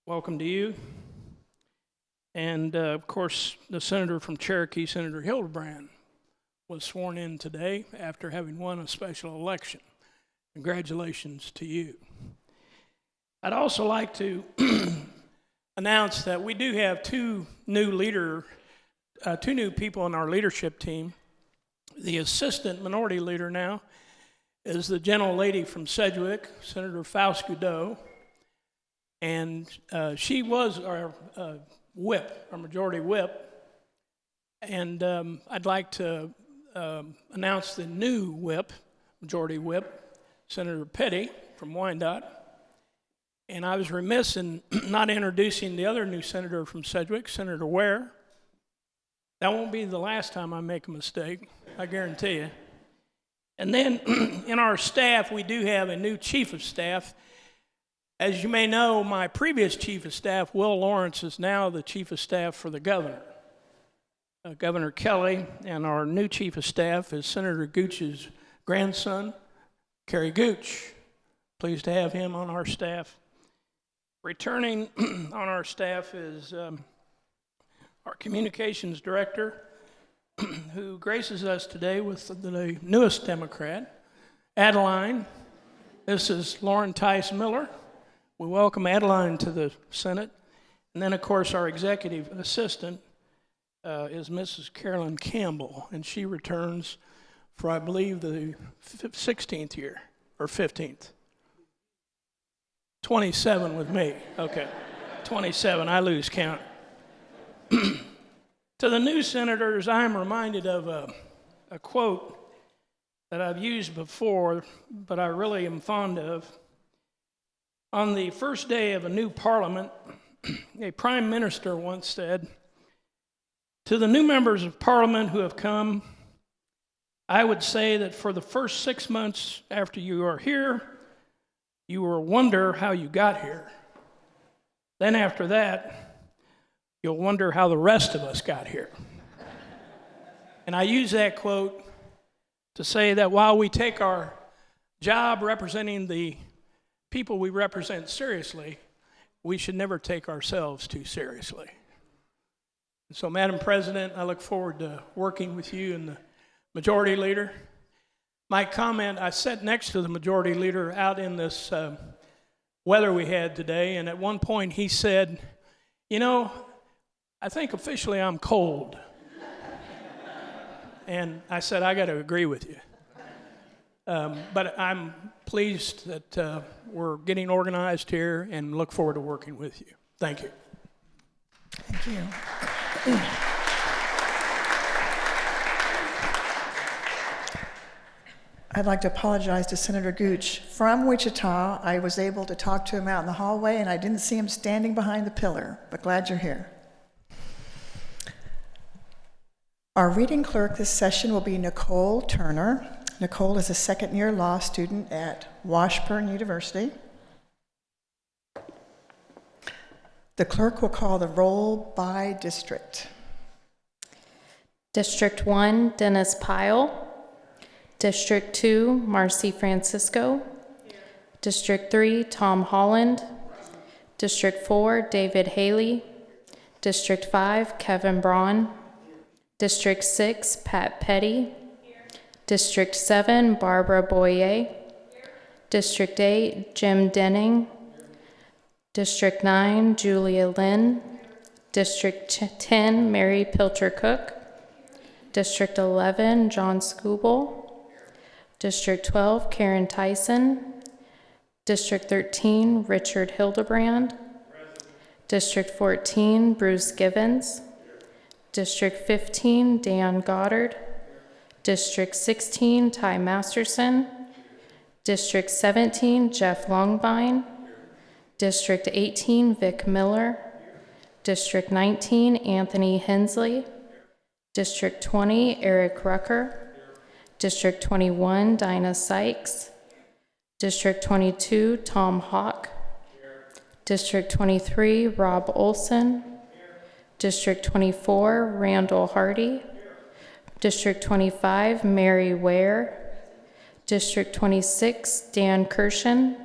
Welcome to you. And of course, the senator from Cherokee, Senator Hildebrand, was sworn in today after having won a special election. Congratulations to you. I'd also like to announce that we do have two new people on our leadership team. The assistant minority leader now is the gentle lady from Sedgwick, Senator Faust-Goudot, and she was our whip, our majority whip. And I'd like to announce the new whip, majority whip, Senator Petty from Wyandotte. And I was remiss in not introducing the other new senator from Sedgwick, Senator Ware. That won't be the last time I make a mistake, I guarantee you. And then in our staff, we do have a new chief of staff. As you may know, my previous chief of staff, Will Lawrence, is now the chief of staff for the governor, Governor Kelly, and our new chief of staff is Senator Gooch's grandson, Kerry Gooch. Pleased to have him on our staff. Returning on our staff is our communications director, who graces us today with the newest Democrat, Adeline. This is Lauren Tice Miller. We welcome Adeline to the Senate. And then, of course, our executive assistant is Mrs. Carolyn Campbell, and she returns for, I believe, the 16th year, or 15th. 27 with me. Okay, 27, I lose count. To the new senators, I'm reminded of a quote that I've used before, but I really am fond of. On the first day of a new parliament, a prime minister once said, "To the new members of parliament who have come, I would say that for the first 6 months after you are here, you will wonder how you got here. Then after that, you'll wonder how the rest of us got here." And I use that quote to say that while we take our job representing the people we represent seriously, we should never take ourselves too seriously. So, Madam President, I look forward to working with you and the majority leader. My comment, I sat next to the majority leader out in this weather we had today, and at one point he said, "You know, I think officially I'm cold." And I said, "I got to agree with you." But I'm pleased that we're getting organized here and look forward to working with you. Thank you. Thank you. I'd like to apologize to Senator Gooch. From Wichita, I was able to talk to him out in the hallway, and I didn't see him standing behind the pillar, but glad you're here. Our reading clerk this session will be Nicole Turner. Nicole is a second-year law student at Washburn University. The clerk will call the roll by district. District 1, Dennis Pyle. District 2, Marcy Francisco. District 3, Tom Holland. District 4, David Haley. District 5, Kevin Braun. District 6, Pat Petty. District 7, Barbara Boyer. District 8, Jim Denning. District 9, Julia Lynn. District 10, Mary Pilcher Cook. District 11, John Skubel. District 12, Karen Tyson. District 13, Richard Hildebrand. District 14, Bruce Givens. District 15, Dan Goddard. District 16, Ty Masterson. District 17, Jeff Longvine. District 18, Vic Miller. District 19, Anthony Hensley. District 20, Eric Rucker. District 21, Dinah Sykes. District 22, Tom Hawk. District 23, Rob Olson. District 24, Randall Hardy. District 25, Mary Ware. District 26, Dan Kirshen.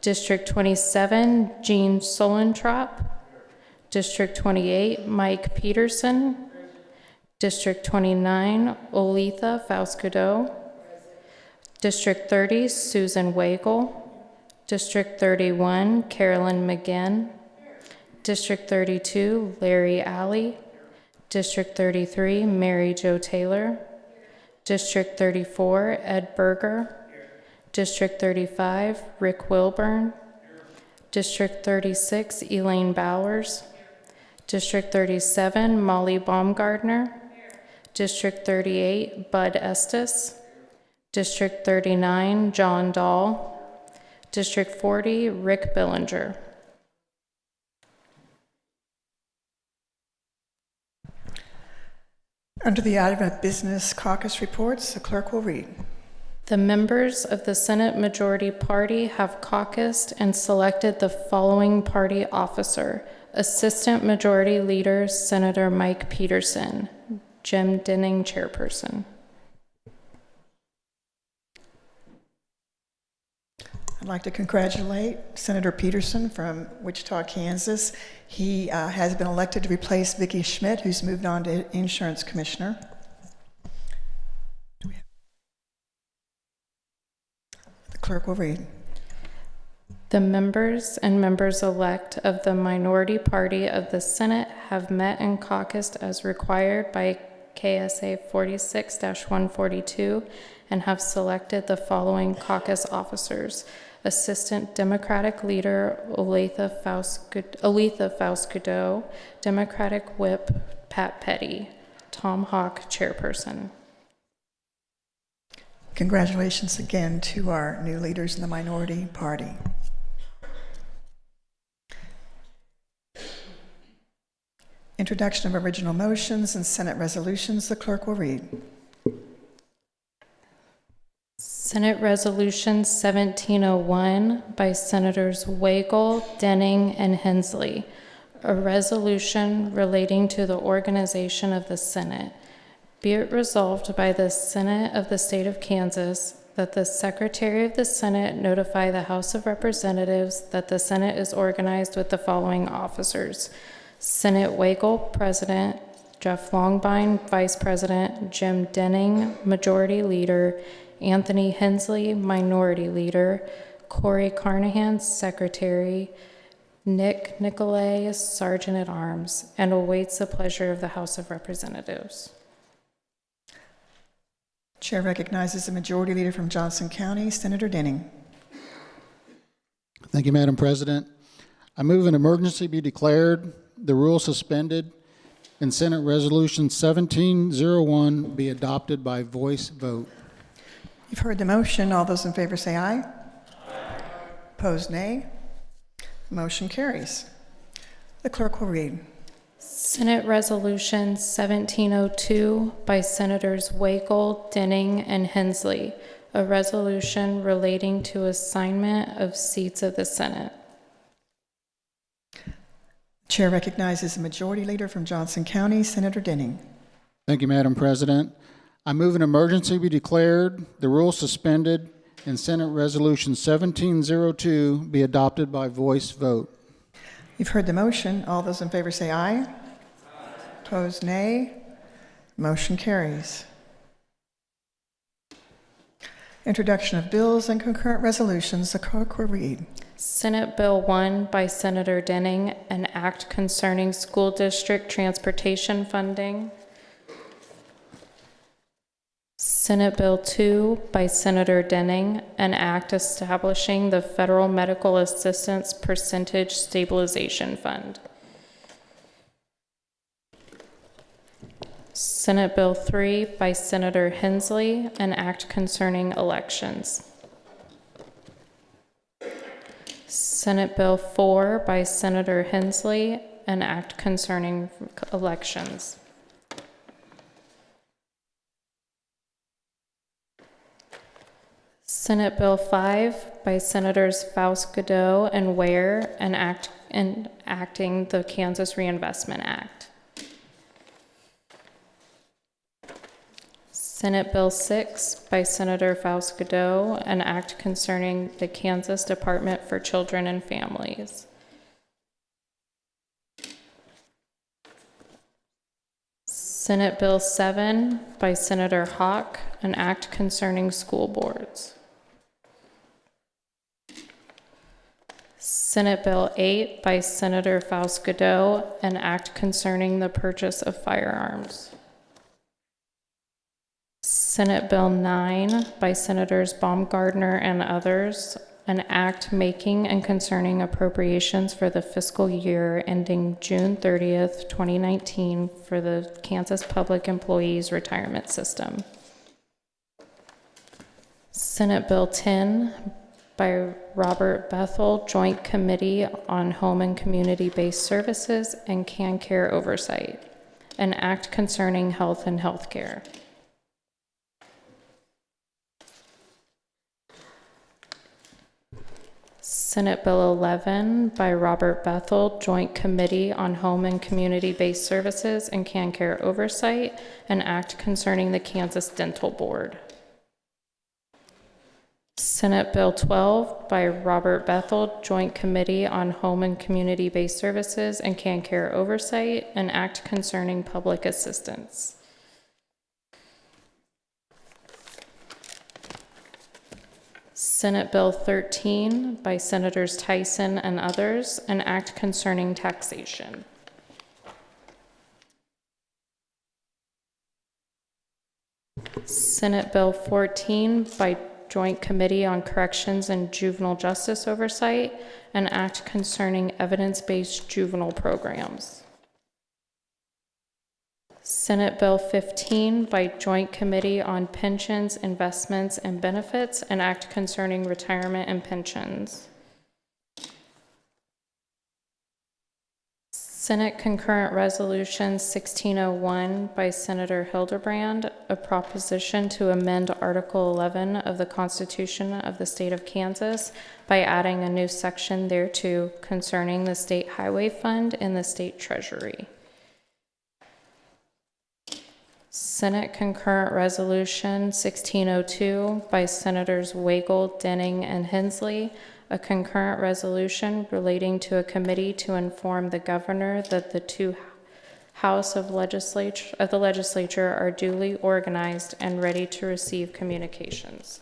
District 27, Jean Solentrop. District 28, Mike Peterson. District 29, Olitha Fauscudo. District 30, Susan Wagle. District 31, Carolyn McGinn. District 32, Larry Alley. District 33, Mary Jo Taylor. District 34, Ed Berger. District 35, Rick Wilburn. District 36, Elaine Bowers. District 37, Molly Baumgardner. District 38, Bud Estes. District 39, John Dahl. District 40, Rick Billinger. Under the item of business caucus reports, the clerk will read. The members of the Senate Majority Party have caucused and selected the following party officer: Assistant Majority Leader, Senator Mike Peterson. Jim Denning, Chairperson. I'd like to congratulate Senator Peterson from Wichita, Kansas. He has been elected to replace Vicki Schmidt, who's moved on to Insurance Commissioner. The clerk will read. The members and members-elect of the minority party of the Senate have met and caucused as required by KSA 46-142 and have selected the following caucus officers: Assistant Democratic Leader Olitha Fauscudo, Democratic Whip Pat Petty, Tom Hawk, Chairperson. Congratulations again to our new leaders in the minority party. Introduction of original motions and Senate resolutions. The clerk will read. Senate Resolution 1701 by Senators Wagle, Denning, and Hensley, a resolution relating to the organization of the Senate. Be it resolved by the Senate of the State of Kansas that the Secretary of the Senate notify the House of Representatives that the Senate is organized with the following officers: Senate Wagle, President; Jeff Longbine, Vice President; Jim Denning, Majority Leader; Anthony Hensley, Minority Leader; Corey Carnahan, Secretary; Nick Nicolay, Sergeant at Arms, and awaits the pleasure of the House of Representatives. Chair recognizes the Majority Leader from Johnson County, Senator Denning. Thank you, Madam President. I move an emergency be declared, the rule suspended, and Senate Resolution 1701 be adopted by voice vote. You've heard the motion. All those in favor say aye. Aye. Opposed, nay. Motion carries. The clerk will read. Senate Resolution 1702 by Senators Wagle, Denning, and Hensley, a resolution relating to assignment of seats of the Senate. Chair recognizes the Majority Leader from Johnson County, Senator Denning. Thank you, Madam President. I move an emergency be declared, the rule suspended, and Senate Resolution 1702 be adopted by voice vote. You've heard the motion. All those in favor say aye. Aye. Opposed, nay. Motion carries. Introduction of bills and concurrent resolutions. The clerk will read. Senate Bill 1 by Senator Denning, an act concerning school district transportation funding. Senate Bill 2 by Senator Denning, an act establishing the Federal Medical Assistance Percentage Stabilization Fund. Senate Bill 3 by Senator Hensley, an act concerning elections. Senate Bill 4 by Senator Hensley, an act concerning elections. Senate Bill 5 by Senators Fauscudo and Ware, an act enacting the Kansas Reinvestment Act. Senate Bill 6 by Senator Faust-Godot, an act concerning the Kansas Department for Children and Families. Senate Bill 7 by Senator Hawk, an act concerning school boards. Senate Bill 8 by Senator Faust-Godot, an act concerning the purchase of firearms. Senate Bill 9 by Senators Baumgardner and others, an act making and concerning appropriations for the fiscal year ending June 30th, 2019 for the Kansas Public Employees Retirement System. Senate Bill 10 by Robert Bethel, Joint Committee on Home and Community-Based Services and CanCare Oversight, an act concerning health and healthcare. Senate Bill 11 by Robert Bethel, Joint Committee on Home and Community-Based Services and CanCare Oversight, an act concerning the Kansas Dental Board. Senate Bill 12 by Robert Bethel, Joint Committee on Home and Community-Based Services and CanCare Oversight, an act concerning public assistance. Senate Bill 13 by Senators Tyson and others, an act concerning taxation. Senate Bill 14 by Joint Committee on Corrections and Juvenile Justice Oversight, an act concerning evidence-based juvenile programs. Senate Bill 15 by Joint Committee on Pensions, Investments, and Benefits, an act concerning retirement and pensions. Senate Concurrent Resolution 1601 by Senator Hildebrand, a proposition to amend Article 11 of the Constitution of the State of Kansas by adding a new section thereto concerning the State Highway Fund and the State Treasury. Senate Concurrent Resolution 1602 by Senators Wagle, Denning, and Hensley, a concurrent resolution relating to a committee to inform the governor that the two houses of the legislature are duly organized and ready to receive communications.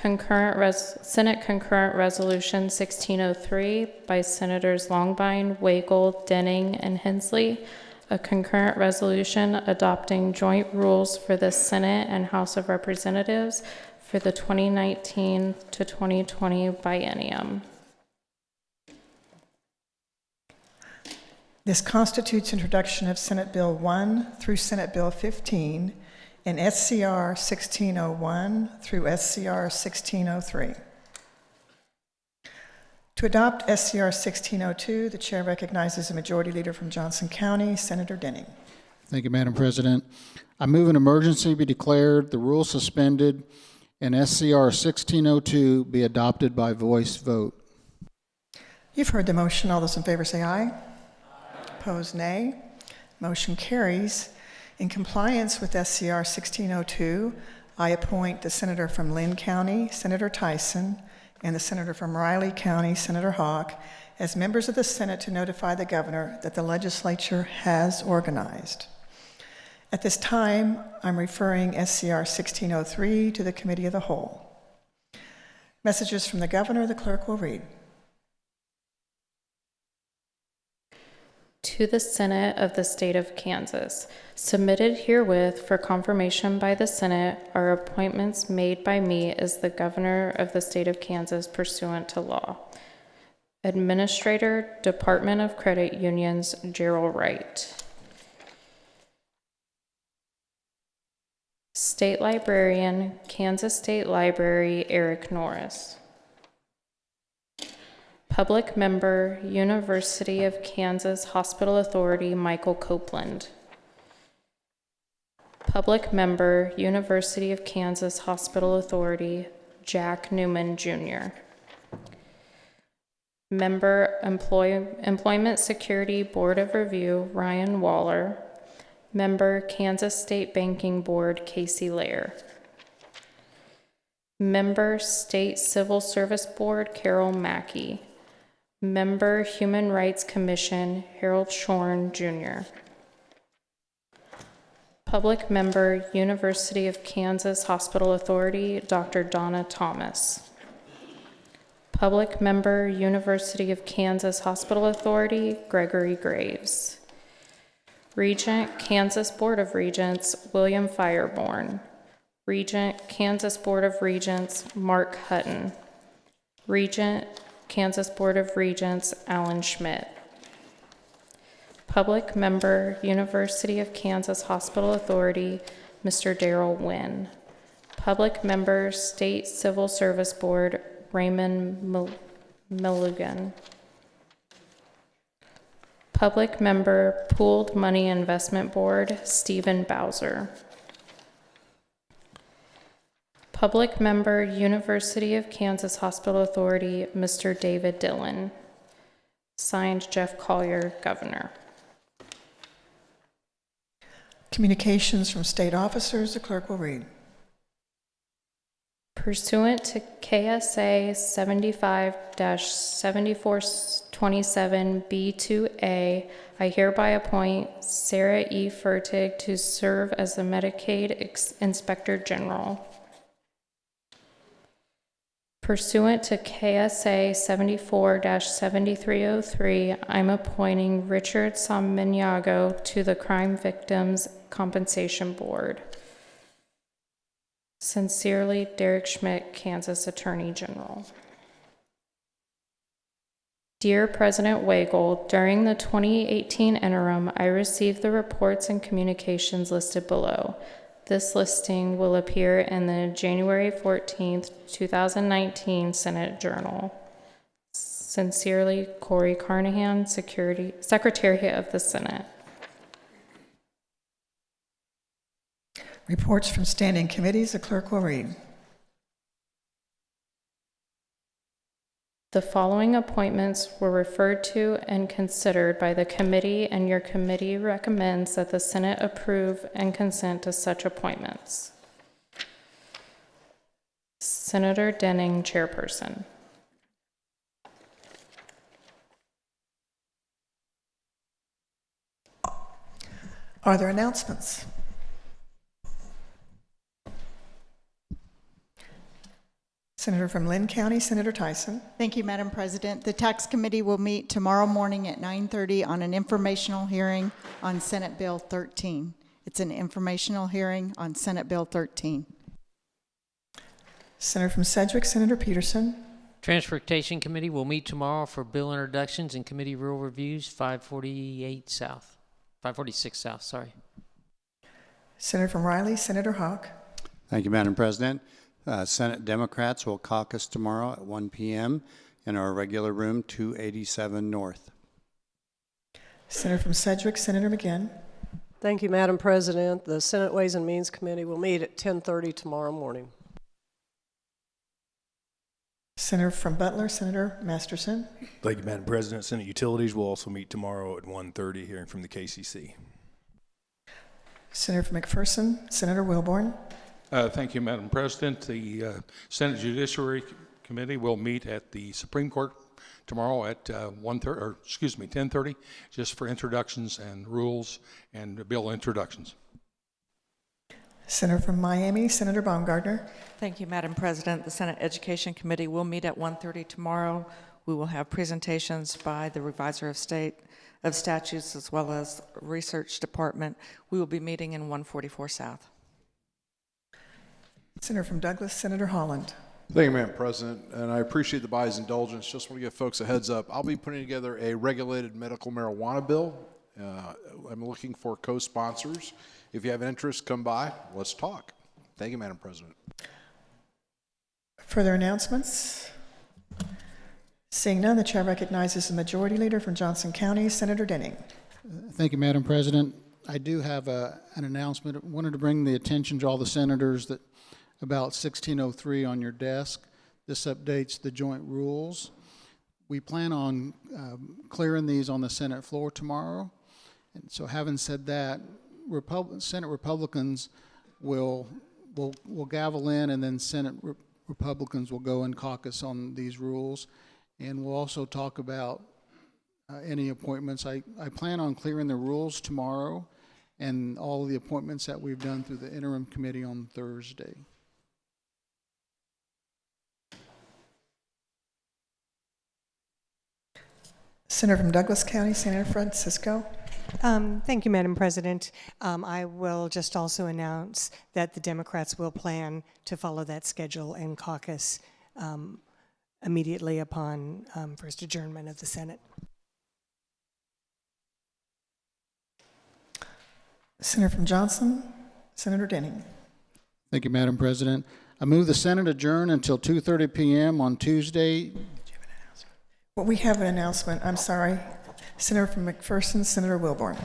Senate Concurrent Resolution 1603 by Senators Longbine, Wagle, Denning, and Hensley, a concurrent resolution adopting joint rules for the Senate and House of Representatives for the 2019 to 2020 biennium. This constitutes introduction of Senate Bill 1 through Senate Bill 15 and SCR 1601 through SCR 1603. To adopt SCR 1602, the chair recognizes the majority leader from Johnson County, Senator Denning. Thank you, Madam President. I move an emergency be declared, the rule suspended, and SCR 1602 be adopted by voice vote. You've heard the motion. All those in favor say aye. Aye. Opposed, nay. Motion carries. In compliance with SCR 1602, I appoint the senator from Lynn County, Senator Tyson, and the senator from Riley County, Senator Hawk, as members of the Senate to notify the governor that the legislature has organized. At this time, I'm referring SCR 1603 to the Committee of the Whole. Messages from the governor, the clerk will read. To the Senate of the State of Kansas, submitted herewith for confirmation by the Senate are appointments made by me as the governor of the State of Kansas pursuant to law. Administrator, Department of Credit Unions, Gerald Wright. State Librarian, Kansas State Library, Eric Norris. Public Member, University of Kansas Hospital Authority, Michael Copeland. Public Member, University of Kansas Hospital Authority, Jack Newman, Jr. Member Employment Security Board of Review, Ryan Waller. Member Kansas State Banking Board, Casey Lair. Member State Civil Service Board, Carol Mackey. Member Human Rights Commission, Harold Shorn, Jr. Public Member University of Kansas Hospital Authority, Dr. Donna Thomas. Public Member University of Kansas Hospital Authority, Gregory Graves. Regent Kansas Board of Regents, William Fireborn. Regent Kansas Board of Regents, Mark Hutton. Regent Kansas Board of Regents, Alan Schmidt. Public Member University of Kansas Hospital Authority, Mr. Darrell Wynn. Public Member State Civil Service Board, Raymond Milligan. Public Member Pooled Money Investment Board, Stephen Bowser. Public Member University of Kansas Hospital Authority, Mr. David Dillon. Signed, Jeff Collier, Governor. Communications from state officers, the clerk will read. Pursuant to KSA 75-7427B2A, I hereby appoint Sarah E. Fertig to serve as the Medicaid Inspector General. Pursuant to KSA 74-7303, I'm appointing Richard Samaniago to the Crime Victims Compensation Board. Sincerely, Derek Schmidt, Kansas Attorney General. Dear President Wagle, during the 2018 interim, I received the reports and communications listed below. This listing will appear in the January 14th, 2019 Senate Journal. Sincerely, Corey Carnahan, Secretary of the Senate. Reports from standing committees, the clerk will read. The following appointments were referred to and considered by the committee, and your committee recommends that the Senate approve and consent to such appointments. Senator Denning, Chairperson. Are there announcements? Senator from Lynn County, Senator Tyson. Thank you, Madam President. The Tax Committee will meet tomorrow morning at 9:30 on an informational hearing on Senate Bill 13. It's an informational hearing on Senate Bill 13. Senator from Sedgwick, Senator Peterson. Transportation Committee will meet tomorrow for bill introductions and committee rule reviews, 546 South, sorry. Senator from Riley, Senator Hawk. Thank you, Madam President. Senate Democrats will caucus tomorrow at 1 p.m. in our regular room, 287 North. Senator from Sedgwick, Senator McGinn. Thank you, Madam President. The Senate Ways and Means Committee will meet at 10:30 tomorrow morning. Senator from Butler, Senator Masterson. Thank you, Madam President. Senate Utilities will also meet tomorrow at 1:30, hearing from the KCC. Senator from McPherson, Senator Wilborn. Thank you, Madam President. The Senate Judiciary Committee will meet at the Supreme Court tomorrow at 10:30, just for introductions and rules and bill introductions. Senator from Miami, Senator Baumgardner. Thank you, Madam President. The Senate Education Committee will meet at 1:30 tomorrow. We will have presentations by the Revisor of Statutes as well as Research Department. We will be meeting in 144 South. Senator from Douglas, Senator Holland. Thank you, Madam President, and I appreciate the body's indulgence. Just want to give folks a heads up. I'll be putting together a regulated medical marijuana bill. I'm looking for co-sponsors. If you have interest, come by. Let's talk. Thank you, Madam President. Further announcements? Seeing none, the chair recognizes the Majority Leader from Johnson County, Senator Denning. Thank you, Madam President. I do have an announcement. I wanted to bring the attention to all the senators that about 1603 on your desk. This updates the joint rules. We plan on clearing these on the Senate floor tomorrow. And so having said that, Senate Republicans will gavel in, and then Senate Republicans will go and caucus on these rules. And we'll also talk about any appointments. I plan on clearing the rules tomorrow and all of the appointments that we've done through the interim committee on Thursday. Senator from Douglas County, Senator Francisco. Thank you, Madam President. I will just also announce that the Democrats will plan to follow that schedule and caucus immediately upon first adjournment of the Senate. Senator from Johnson, Senator Denning. Thank you, Madam President. I move the Senate adjourn until 2:30 p.m. on Tuesday. Well, we have an announcement. I'm sorry. Senator from McPherson, Senator Wilborn.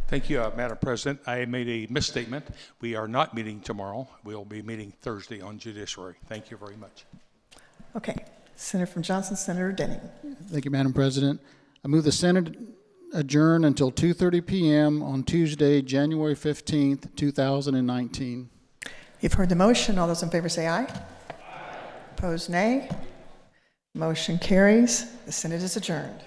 Thank you, Madam President. I made a misstatement. We are not meeting tomorrow. We'll be meeting Thursday on Judiciary. Thank you very much. Okay. Senator from Johnson, Senator Denning. Thank you, Madam President. I move the Senate adjourn until 2:30 p.m. on Tuesday, January 15th, 2019. You've heard the motion. All those in favor say aye. Opposed, nay. Motion carries. The Senate is adjourned.